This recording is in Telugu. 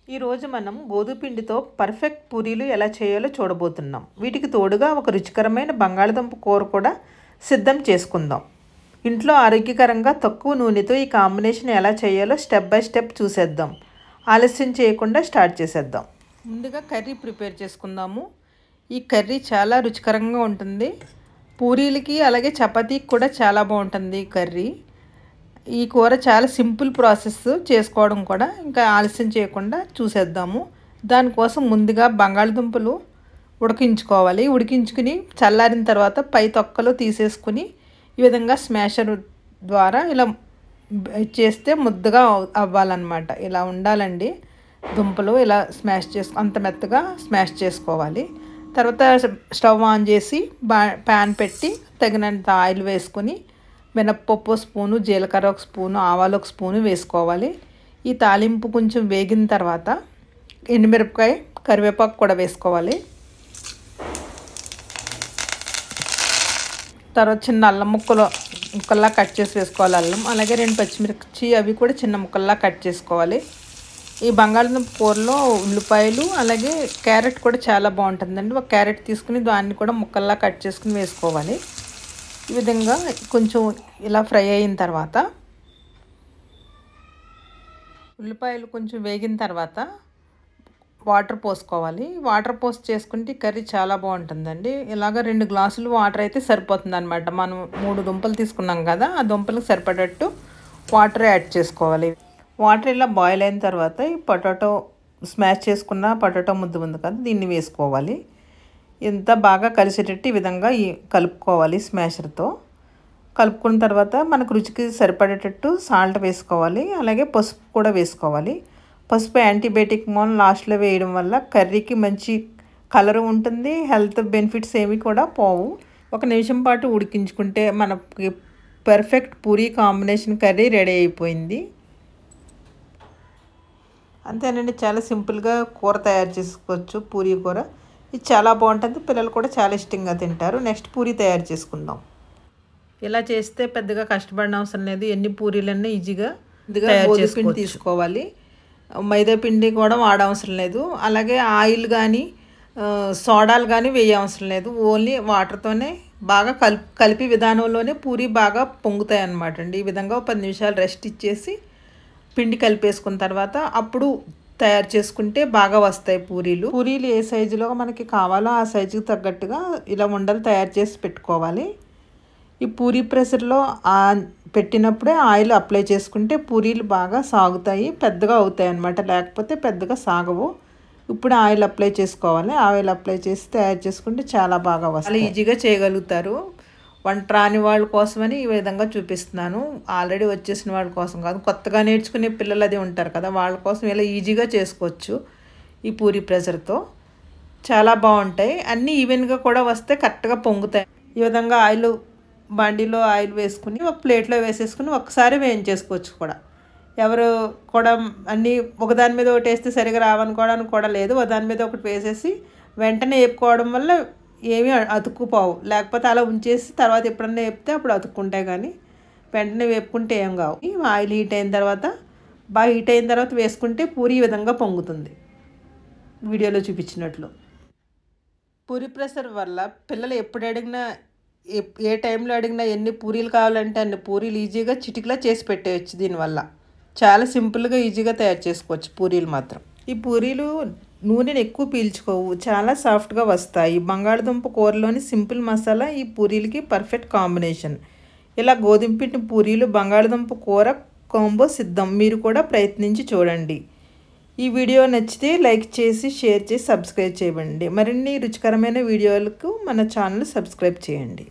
ఈరోజు మనం గోధుమ పిండితో పర్ఫెక్ట్ పూరీలు ఎలా చేయాలో చూడబోతున్నాం. వీటికి తోడుగా ఒక రుచికరమైన బంగాళదుంప కూర కూడా సిద్ధం చేసుకుందాం. ఇంట్లో ఆరోగ్యకరంగా తక్కువ నూనెతో ఈ కాంబినేషన్ ఎలా చేయాలో స్టెప్ బై స్టెప్ చూసేద్దాం. ఆలస్యం చేయకుండా స్టార్ట్ చేసేద్దాం. ముందుగా కర్రీ ప్రిపేర్ చేసుకుందాము. ఈ కర్రీ చాలా రుచికరంగా ఉంటుంది. పూరీలకి అలాగే చపాతీకి కూడా చాలా బాగుంటుంది ఈ కర్రీ. ఈ కూర చాలా సింపుల్ ప్రాసెస్ చేసుకోవడం కూడా. ఇంకా ఆలస్యం చేయకుండా చూసేద్దాము. దానికోసం ముందుగా బంగాళదుంపలు ఉడికించుకోవాలి. ఉడికించుకుని చల్లారిన తర్వాత పై తొక్కలు తీసేసుకుని ఈ విధంగా స్మాషర్ ద్వారా ఇలా చేస్తే ముద్దగా అవ్వాలన్నమాట. ఇలా ఉండాలండి దుంపలు. ఇలా అంత మెత్తగా స్మాష్ చేసుకోవాలి. తర్వాత స్టవ్ ఆన్ చేసి ప్యాన్ పెట్టి తగినంత ఆయిల్ వేసుకొని మినప్పప్పు స్పూను, జీలకర్ర ఒక స్పూను, ఆవాలు ఒక స్పూను వేసుకోవాలి. ఈ తాలింపు కొంచెం వేగిన తర్వాత ఎండుమిరపకాయ, కరివేపాకు కూడా వేసుకోవాలి. తర్వాత చిన్న అల్లం ముక్కల్లా కట్ చేసి వేసుకోవాలి అల్లం. అలాగే 2 పచ్చిమిర్చి అవి కూడా చిన్న ముక్కల్లా కట్ చేసుకోవాలి. ఈ బంగాళదుంప కూరలో ఉల్లిపాయలు అలాగే క్యారెట్ కూడా చాలా బాగుంటుందండి. ఒక క్యారెట్ తీసుకుని దాన్ని కూడా ముక్కల్లా కట్ చేసుకుని వేసుకోవాలి. ఈ విధంగా కొంచెం ఇలా ఫ్రై అయిన తర్వాత ఉల్లిపాయలు కొంచెం వేగిన తర్వాత వాటర్ పోసుకోవాలి. వాటర్ పోసి చేసుకుంటే కర్రీ చాలా బాగుంటుందండి. ఇలాగ 2 గ్లాసులు వాటర్ అయితే సరిపోతుంది అనమాట. మనం 3 దుంపలు తీసుకున్నాం కదా, ఆ దుంపలకు సరిపడట్టు వాటర్ యాడ్ చేసుకోవాలి. వాటర్ ఇలా బాయిల్ అయిన తర్వాత ఈ పొటాటో స్మాష్ చేసుకున్న పొటాటో ముద్ద ఉంది కదా, దీన్ని వేసుకోవాలి. ఇంత బాగా కలిసేటట్టు ఈ విధంగా కలుపుకోవాలి స్మాషర్తో. కలుపుకున్న తర్వాత మనకు రుచికి సరిపడేటట్టు సాల్ట్ వేసుకోవాలి. అలాగే పసుపు కూడా వేసుకోవాలి. పసుపు యాంటీబయాటిక్ మూలం లాస్ట్లో వేయడం వల్ల కర్రీకి మంచి కలర్ ఉంటుంది. హెల్త్ బెనిఫిట్స్ ఏమి కూడా పోవు. 1 నిమిషం పాటు ఉడికించుకుంటే మనకి perfect Puri combination curry ready అయిపోయింది. అంతేనండి, చాలా సింపుల్గా కూర తయారు చేసుకోవచ్చు. పూరీ కూర ఇది చాలా బాగుంటుంది. పిల్లలు కూడా చాలా ఇష్టంగా తింటారు. నెక్స్ట్ పూరీ తయారు చేసుకుందాం. ఇలా చేస్తే పెద్దగా కష్టపడిన అవసరం లేదు. ఎన్ని పూరీలన్నీ ఈజీగా పిండి తీసుకోవాలి. మైదా పిండి కూడా వాడవసరం లేదు. అలాగే ఆయిల్ కానీ సోడాలు కానీ వేయ అవసరం లేదు. ఓన్లీ వాటర్తోనే బాగా కలిపి విధానంలోనే పూరీ బాగా పొంగుతాయి అన్నమాట అండి. ఈ విధంగా 10 నిమిషాలు రెస్ట్ ఇచ్చేసి పిండి కలిపేసుకున్న తర్వాత అప్పుడు తయారు చేసుకుంటే బాగా వస్తాయి పూరీలు. పూరీలు ఏ సైజులో మనకి కావాలో ఆ సైజుకి తగ్గట్టుగా ఇలా ఉండలు తయారు చేసి పెట్టుకోవాలి. ఈ పూరీ ప్రెషర్లో పెట్టినప్పుడే ఆయిల్ అప్లై చేసుకుంటే పూరీలు బాగా సాగుతాయి, పెద్దగా అవుతాయి అన్నమాట. లేకపోతే పెద్దగా సాగవు. ఇప్పుడు ఆయిల్ అప్లై చేసుకోవాలి. ఆయిల్ అప్లై చేసి తయారు చేసుకుంటే చాలా బాగా వస్తాయి. ఈజీగా చేయగలుగుతారు. వంట రాని వాళ్ళ కోసమని ఈ విధంగా చూపిస్తున్నాను. ఆల్రెడీ వచ్చేసిన వాళ్ళ కోసం కాదు, కొత్తగా నేర్చుకునే పిల్లలు అది ఉంటారు కదా, వాళ్ళ కోసం ఇలా ఈజీగా చేసుకోవచ్చు. ఈ పూరీ ప్రెషర్తో చాలా బాగుంటాయి. అన్నీ ఈవెన్గా కూడా వస్తే కరెక్ట్గా పొంగుతాయి. ఈ విధంగా బండిలో ఆయిల్ వేసుకుని ఒక ప్లేట్లో వేసేసుకుని ఒకసారి వేయించేసుకోవచ్చు కూడా. ఎవరు కూడా అన్నీ ఒకదాని మీద ఒకటి వేస్తే సరిగా రావనుకోవడానికి కూడా లేదు. ఒకదాని మీద ఒకటి వేసేసి వెంటనే వేపుకోవడం వల్ల ఏమీ అతుక్కుపోవు. లేకపోతే అలా ఉంచేసి తర్వాత ఎప్పుడన్నా వేపితే అప్పుడు అతుక్కుంటాయి, కానీ వెంటనే వేపుకుంటే ఏం కావు. ఆయిల్ హీట్ అయిన తర్వాత బాగా హీట్ అయిన తర్వాత వేసుకుంటే పూరీ ఈ విధంగా పొంగుతుంది వీడియోలో చూపించినట్లు. పూరీ ప్రెషర్ వల్ల పిల్లలు ఎప్పుడు అడిగినా ఏ టైంలో అడిగినా ఎన్ని పూరీలు కావాలంటే అన్ని పూరీలు ఈజీగా చిటికలా చేసి పెట్టేయచ్చు. దీనివల్ల చాలా సింపుల్గా ఈజీగా తయారు చేసుకోవచ్చు పూరీలు మాత్రం. ఈ పూరీలు నూనెను ఎక్కువ పీల్చుకోవు, చాలా సాఫ్ట్గా వస్తాయి. బంగాళదుంప కూరలోని సింపుల్ మసాలా ఈ పూరీలకి పర్ఫెక్ట్ కాంబినేషన్. ఇలా గోధుమ పిండి పూరీలు బంగాళదుంప కూర కాంబో సిద్ధం. మీరు కూడా ప్రయత్నించి చూడండి. ఈ వీడియో నచ్చితే లైక్ చేసి, షేర్ చేసి, సబ్స్క్రైబ్ చేయండి. మరిన్ని రుచికరమైన వీడియోలకు మన ఛానల్ సబ్స్క్రైబ్ చేయండి.